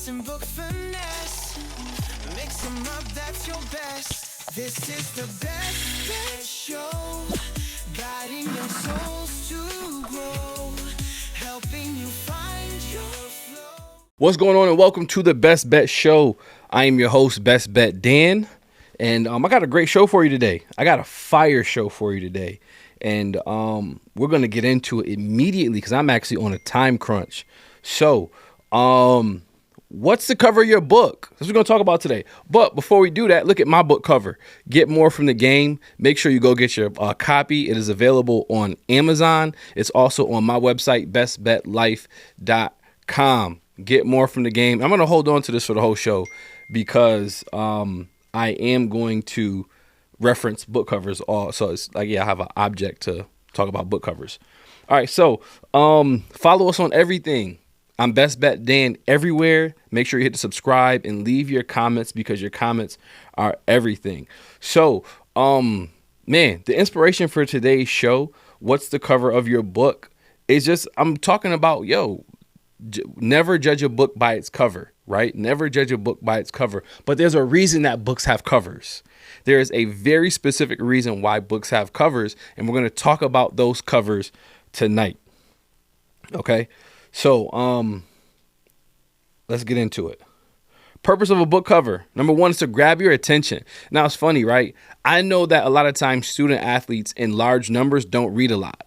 and book finesse. Mix 'em up, that's your best. This is the best show. Guiding your souls to grow. Helping you find your flow. What's going on, and welcome to the Best Bet Show. I am your host, Best Bet Dan, and I got a great show for you today. I got a fire show for you today, and we're going to get into it immediately because I'm actually on a time crunch. So, what's the cover of your book? That's what we're going to talk about today. But before we do that, look at my book cover. Get More from the Game. Make sure you go get your copy. It is available on Amazon. It's also on my website, bestbetlife.com. Get More from the Game. I'm going to hold on to this for the whole show because I am going to reference book covers. So it's like, I have an object to talk about book covers. All right, so follow us on everything. I'm Best Bet Dan everywhere. Make sure you hit the subscribe and leave your comments because your comments are everything. So, the inspiration for today's show, what's the cover of your book, is just, I'm talking about, never judge a book by its cover, right? Never judge a book by its cover. But there's a reason that books have covers. There is a very specific reason why books have covers, and we're going to talk about those covers tonight. Okay? So, let's get into it. Purpose of a book cover. Number one is to grab your attention. Now, it's funny, right? I know that a lot of times student athletes in large numbers don't read a lot.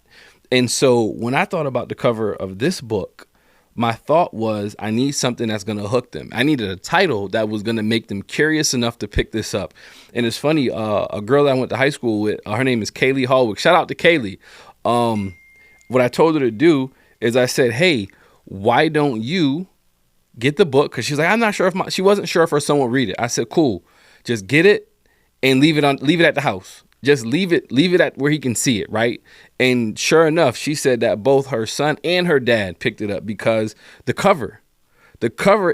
And so when I thought about the cover of this book, my thought was I need something that's going to hook them. I needed a title that was going to make them curious enough to pick this up. And it's funny, a girl that I went to high school with, her name is Kaylee Hallwick. Shout out to Kaylee. What I told her to do is I said, hey, why don't you get the book? Because she's like, I'm not sure if she wasn't sure if her son would read it. I said, cool, just get it and leave it at the house. Just leave it at where he can see it, right? And sure enough, she said that both her son and her dad picked it up because the cover,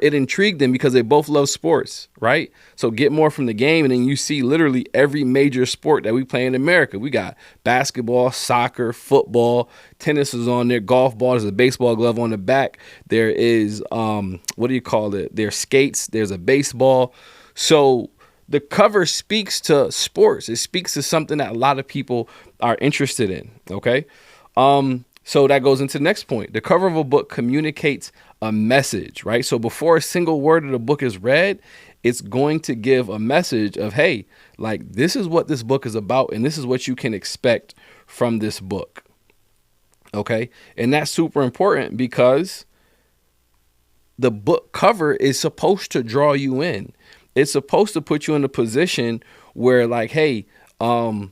it intrigued them because they both love sports, right? So Get More from the Game, and then you see literally every major sport that we play in America. We got basketball, soccer, football, tennis is on there, golf ball, there's a baseball glove on the back. There is, there's skates, there's a baseball. So the cover speaks to sports. It speaks to something that a lot of people are interested in, okay? So that goes into the next point. The cover of a book communicates a message, right? So before a single word of the book is read, it's going to give a message of, hey, like, this is what this book is about, and this is what you can expect from this book, okay? And that's super important because the book cover is supposed to draw you in. It's supposed to put you in a position where, like, hey, I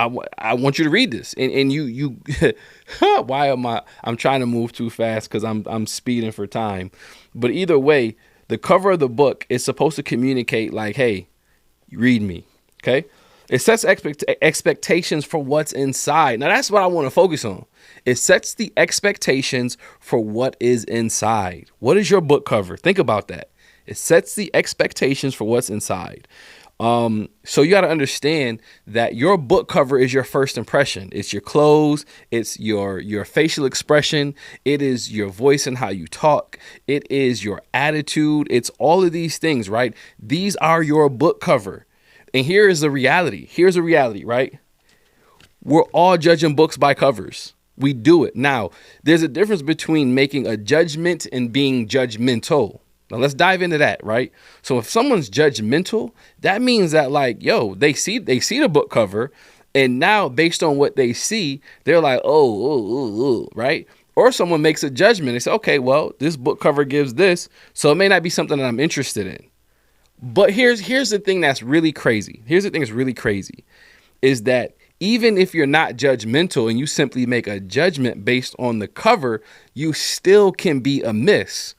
want you to read this, and you why I'm trying to move too fast because I'm speeding for time. But either way, the cover of the book is supposed to communicate, like, hey, read me. Okay. It sets expectations for what's inside. Now that's what I want to focus on. It sets the expectations for what is inside. What is your book cover? Think about that. It sets the expectations for what's inside. So you got to understand that your book cover is your first impression. It's your clothes. It's your facial expression. It is your voice and how you talk. It is your attitude. It's all of these things, right? These are your book cover. And here is the reality. Here's the reality, right? We're all judging books by covers. We do it. Now, there's a difference between making a judgment and being judgmental. Now let's dive into that, right? So if someone's judgmental, that means that, like, they see the book cover, and now based on what they see, they're like, oh, right? Or someone makes a judgment. They say, okay, well, this book cover gives this, so it may not be something that I'm interested in. But here's the thing that's really crazy. Here's the thing that's really crazy is that even if you're not judgmental and you simply make a judgment based on the cover, you still can be amiss.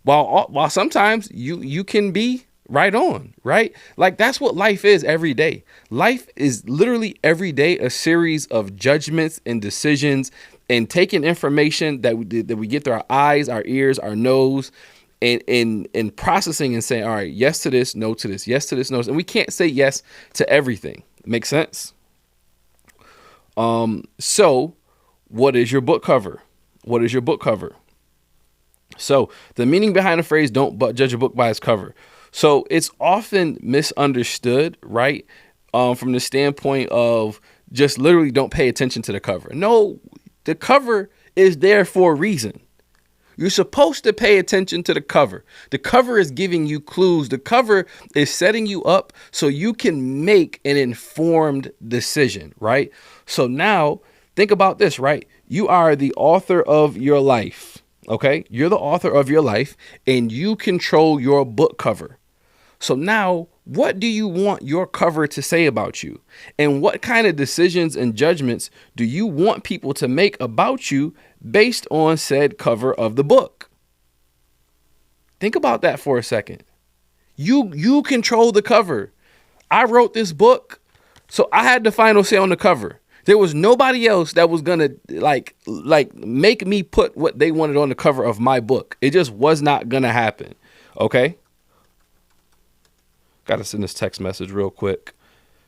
While sometimes you can be right on, right? Like, that's what life is every day. Life is literally every day a series of judgments and decisions and taking information that we get through our eyes, our ears, our nose, and processing and saying, all right, yes to this, no to this, yes to this, no. And we can't say yes to everything. Make sense? So what is your book cover? What is your book cover? So the meaning behind the phrase "don't judge a book by its cover." So it's often misunderstood, right? From the standpoint of just literally don't pay attention to the cover. No, the cover is there for a reason. You're supposed to pay attention to the cover. The cover is giving you clues. The cover is setting you up so you can make an informed decision, right? So now think about this, right? You are the author of your life, okay? You're the author of your life and you control your book cover. So now, what do you want your cover to say about you? And what kind of decisions and judgments do you want people to make about you based on said cover of the book? Think about that for a second. You control the cover. I wrote this book, so I had the final say on the cover. There was nobody else that was gonna like make me put what they wanted on the cover of my book. It just was not gonna happen. Okay? Got to send this text message real quick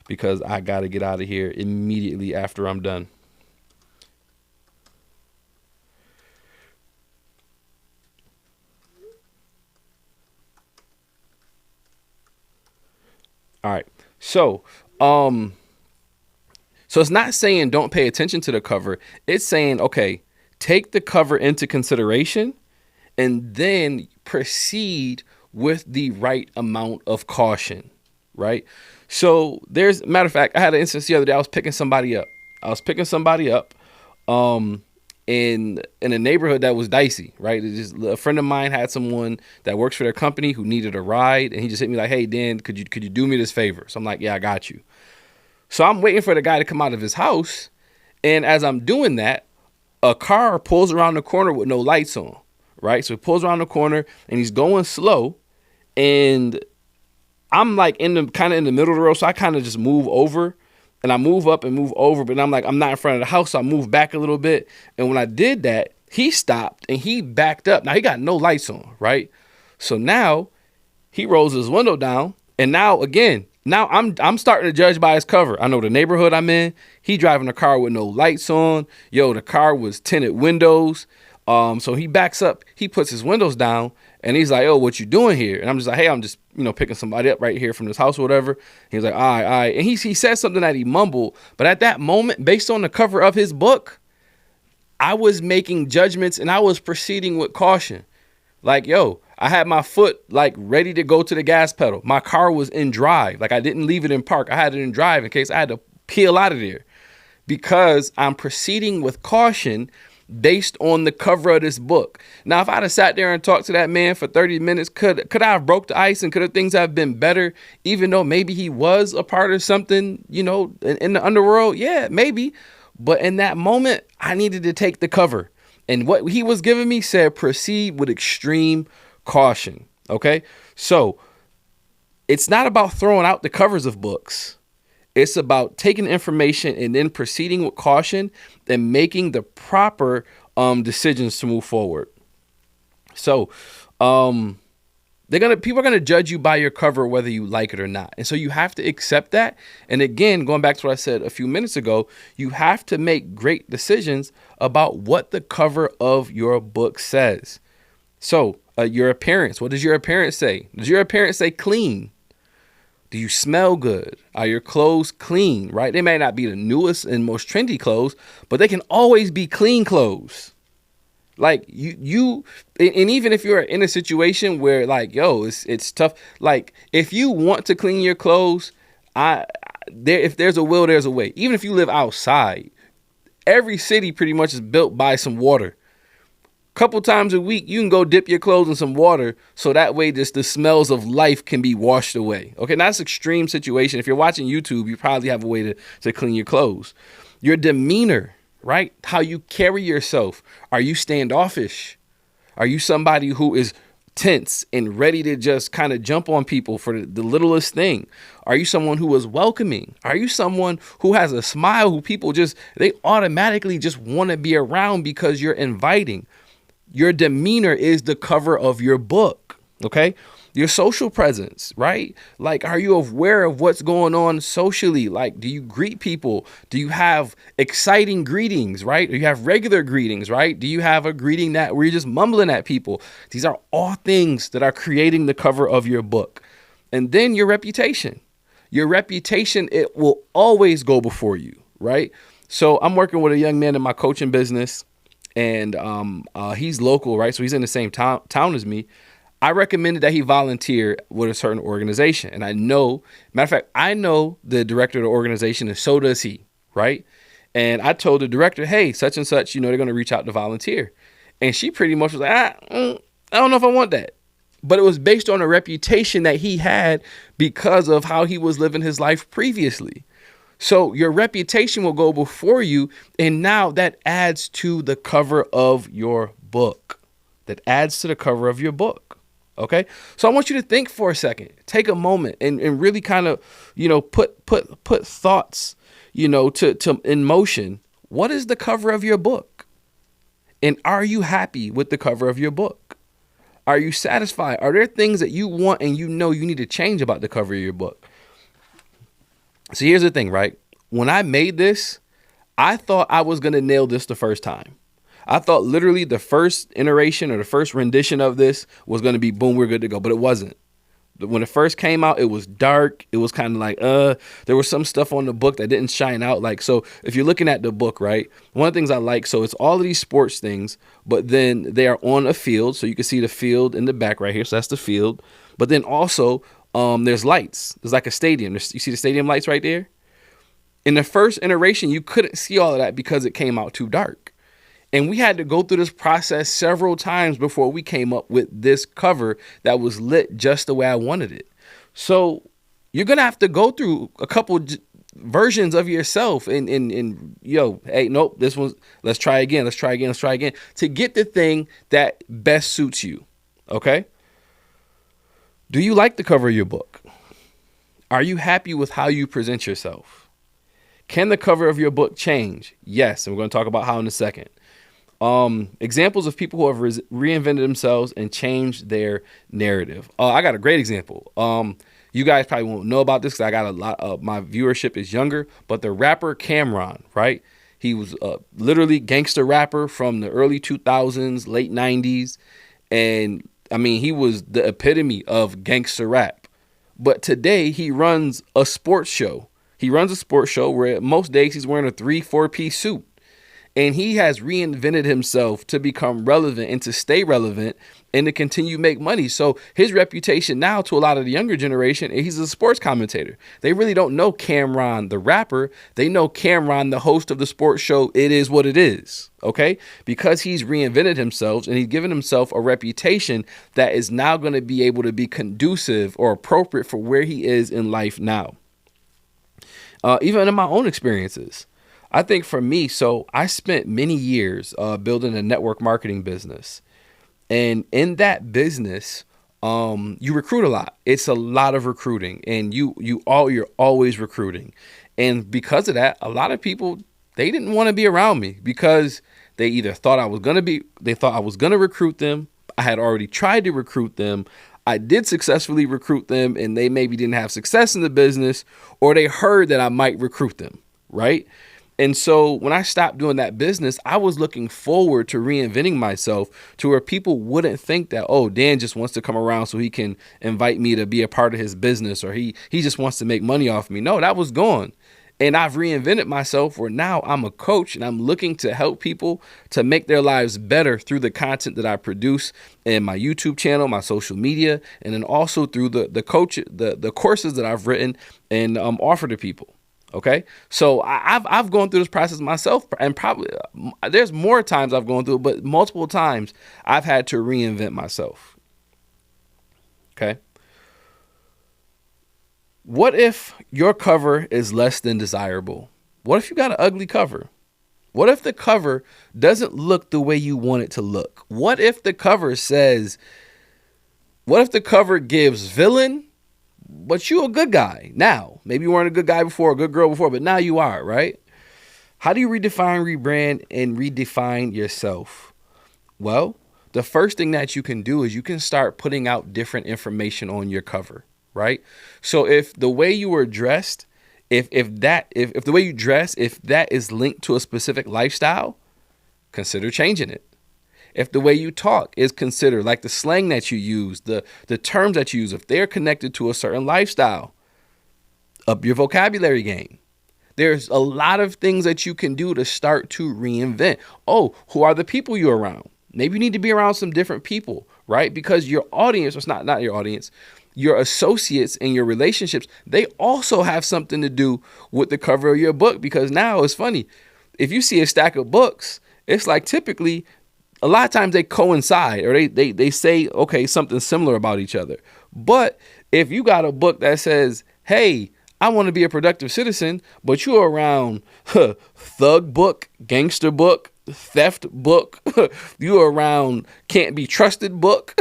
because I got to get out of here immediately after I'm done. All right. So it's not saying don't pay attention to the cover. It's saying, okay, take the cover into consideration and then proceed with the right amount of caution, right? So there's, matter of fact, I had an instance the other day. I was picking somebody up in a neighborhood that was dicey, right? It's just, a friend of mine had someone that works for their company who needed a ride, and he just hit me like, "Hey, Dan, could you do me this favor?" So I'm like, "Yeah, I got you." So I'm waiting for the guy to come out of his house, and as I'm doing that, a car pulls around the corner with no lights on, right? So he pulls around the corner, and he's going slow, and I'm like in the middle of the road, so I kind of just move over, and I move up and move over, but I'm like, I'm not in front of the house, so I move back a little bit, and when I did that, he stopped and he backed up. Now he got no lights on, right? So now he rolls his window down, and now I'm starting to judge by his cover. I know the neighborhood I'm in. He driving a car with no lights on. Yo, the car was tinted windows. So he backs up, he puts his windows down, and he's like, "Oh, what you doing here?" And I'm just like, "Hey, I'm just, picking somebody up right here from this house or whatever." He's like, "All right." And he said something that he mumbled, but at that moment, based on the cover of his book, I was making judgments and I was proceeding with caution. Like, yo, I had my foot like ready to go to the gas pedal. My car was in drive. Like I didn't leave it in park. I had it in drive in case I had to peel out of there because I'm proceeding with caution based on the cover of this book. Now, if I'd have sat there and talked to that man for 30 minutes, could I have broke the ice and could have things have been better, even though maybe he was a part of something, in the underworld? Yeah, maybe. But in that moment, I needed to take the cover. And what he was giving me said, proceed with extreme caution. Okay? So it's not about throwing out the covers of books. It's about taking information and then proceeding with caution and making the proper decisions to move forward. So people are gonna judge you by your cover whether you like it or not. And so you have to accept that. And again, going back to what I said a few minutes ago, you have to make great decisions about what the cover of your book says. So your appearance, what does your appearance say? Does your appearance say clean? Do you smell good? Are your clothes clean, right? They may not be the newest and most trendy clothes, but they can always be clean clothes. Like and even if you're in a situation where like, yo, it's tough. Like if you want to clean your clothes, if there's a will, there's a way. Even if you live outside, every city pretty much is built by some water. Couple times a week, you can go dip your clothes in some water so that way just the smells of life can be washed away. Okay, now that's an extreme situation. If you're watching YouTube, you probably have a way to clean your clothes. Your demeanor, right? How you carry yourself. Are you standoffish? Are you somebody who is tense and ready to just kind of jump on people for the littlest thing? Are you someone who is welcoming? Are you someone who has a smile who people they automatically just want to be around because you're inviting? Your demeanor is the cover of your book, okay? Your social presence, right? Like, are you aware of what's going on socially? Like, do you greet people? Do you have exciting greetings, right? Do you have regular greetings, right? Do you have a greeting that where you're just mumbling at people? These are all things that are creating the cover of your book. And then your reputation. Your reputation, it will always go before you, right? So I'm working with a young man in my coaching business, and he's local, right? So he's in the same town as me. I recommended that he volunteer with a certain organization. And I know, matter of fact, I know the director of the organization, and so does he, right? And I told the director, hey, such and such, they're going to reach out to volunteer. And she pretty much was like, I don't know if I want that. But it was based on a reputation that he had because of how he was living his life previously. So your reputation will go before you. And now that adds to the cover of your book. That adds to the cover of your book. Okay, so I want you to think for a second, take a moment and really kind of, put thoughts, to in motion. What is the cover of your book? And are you happy with the cover of your book? Are you satisfied? Are there things that you want and you need to change about the cover of your book? So here's the thing, right? When I made this, I thought I was going to nail this the first time. I thought literally the first iteration or the first rendition of this was going to be boom, we're good to go. But it wasn't. When it first came out, it was dark. It was kind of like, there was some stuff on the book that didn't shine out. Like, so if you're looking at the book, right, one of the things I like, so it's all of these sports things, but then they are on a field. So you can see the field in the back right here. So that's the field. But then also there's lights. There's like a stadium. You see the stadium lights right there? In the first iteration, you couldn't see all of that because it came out too dark. And we had to go through this process several times before we came up with this cover that was lit just the way I wanted it. So you're going to have to go through a couple versions of yourself and hey, nope, this one's, let's try again to get the thing that best suits you. Okay. Do you like the cover of your book? Are you happy with how you present yourself? Can the cover of your book change? Yes. And we're going to talk about how in a second. Examples of people who have reinvented themselves and changed their narrative. I got a great example. You guys probably won't know about this because I got a lot of my viewership is younger, but the rapper Cam'ron, right? He was literally gangster rapper from the early 2000s, late 90s. And I mean, he was the epitome of gangster rap. But today he runs a sports show. He runs a sports show where most days he's wearing a 3-4-piece suit. And he has reinvented himself to become relevant and to stay relevant and to continue to make money. So his reputation now to a lot of the younger generation, he's a sports commentator. They really don't know Cam'ron, the rapper. They know Cam'ron, the host of the sports show, It Is What It Is. Okay, because he's reinvented himself and he's given himself a reputation that is now going to be able to be conducive or appropriate for where he is in life now. Even in my own experiences. I think for me, so I spent many years building a network marketing business. And in that business, you recruit a lot. It's a lot of recruiting, and you're always recruiting. And because of that, a lot of people, they didn't want to be around me because they either thought I was going to recruit them. I had already tried to recruit them. I did successfully recruit them, and they maybe didn't have success in the business, or they heard that I might recruit them, right? And so when I stopped doing that business, I was looking forward to reinventing myself to where people wouldn't think that, oh, Dan just wants to come around so he can invite me to be a part of his business, or he just wants to make money off me. No, that was gone. And I've reinvented myself where now I'm a coach and I'm looking to help people to make their lives better through the content that I produce in my YouTube channel, my social media, and then also through the courses that I've written and offer to people. Okay, so I've gone through this process myself, and probably there's more times I've gone through it, but multiple times I've had to reinvent myself. Okay. What if your cover is less than desirable? What if you got an ugly cover? What if the cover doesn't look the way you want it to look? What if the cover gives villain, but you a good guy now? Maybe you weren't a good guy before, a good girl before, but now you are, right? How do you redefine, rebrand, and redefine yourself? Well, the first thing that you can do is you can start putting out different information on your cover, right? So if the way you were dressed, if the way you dress, if that is linked to a specific lifestyle, consider changing it. If the way you talk is considered, like the slang that you use, the terms that you use, if they're connected to a certain lifestyle, up your vocabulary game. There's a lot of things that you can do to start to reinvent. Oh, who are the people you're around? Maybe you need to be around some different people, right? Because your audience, it's not your audience, your associates and your relationships, they also have something to do with the cover of your book. Because now it's funny. If you see a stack of books, it's like typically a lot of times they coincide or they say, okay, something similar about each other. But if you got a book that says, hey, I want to be a productive citizen, but you're around thug book, gangster book, theft book, you're around can't be trusted book,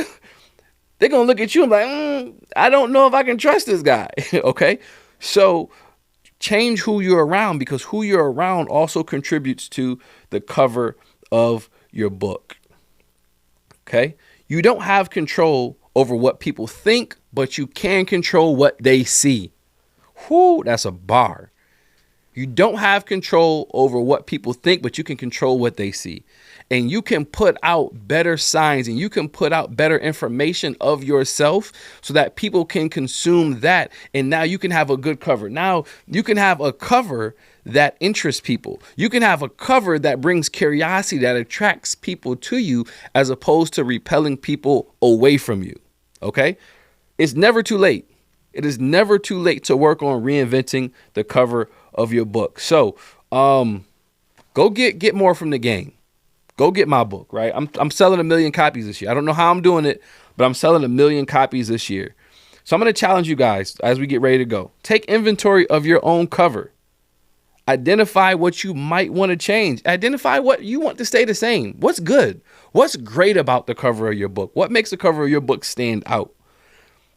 they're going to look at you and be like, I don't know if I can trust this guy. Okay. So change who you're around, because who you're around also contributes to the cover of your book. Okay. You don't have control over what people think, but you can control what they see. Whoo, that's a bar. You don't have control over what people think, but you can control what they see. And you can put out better signs and you can put out better information of yourself so that people can consume that. And now you can have a good cover. Now you can have a cover that interests people. You can have a cover that brings curiosity, that attracts people to you, as opposed to repelling people away from you. Okay? It's never too late. It is never too late to work on reinventing the cover of your book. So go get more from the game. Go get my book, right? I'm selling 1 million copies this year. I don't know how I'm doing it, but I'm selling 1 million copies this year. So I'm going to challenge you guys as we get ready to go. Take inventory of your own cover. Identify what you might want to change. Identify what you want to stay the same. What's good? What's great about the cover of your book? What makes the cover of your book stand out?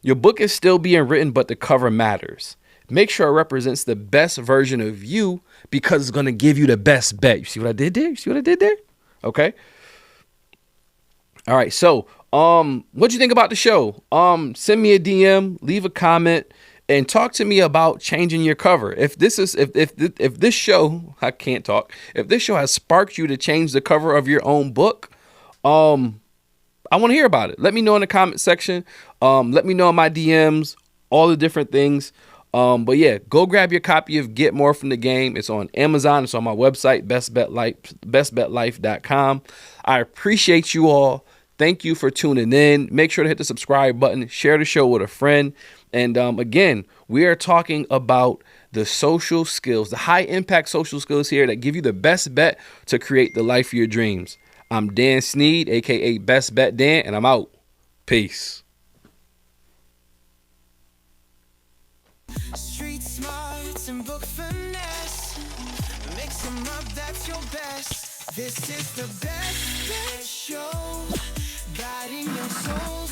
Your book is still being written, but the cover matters. Make sure it represents the best version of you, because it's going to give you the best bet. You see what I did there? You see what I did there? Okay. All right. So, what'd you think about the show? Send me a DM, leave a comment, and talk to me about changing your cover. If this is, if this show, I can't talk. If this show has sparked you to change the cover of your own book, I want to hear about it. Let me know in the comment section. Let me know in my DMs, all the different things. But yeah, go grab your copy of Get More from the Game. It's on Amazon. It's on my website, bestbetlife.com. I appreciate you all. Thank you for tuning in. Make sure to hit the subscribe button, share the show with a friend. And again, we are talking about the social skills, the high impact social skills here that give you the best bet to create the life of your dreams. I'm Dan Sneed, aka Best Bet Dan, and I'm out. Peace. Street smarts and book finesse, mix them up, that's your best. This is the Best Bet Show, guiding your soul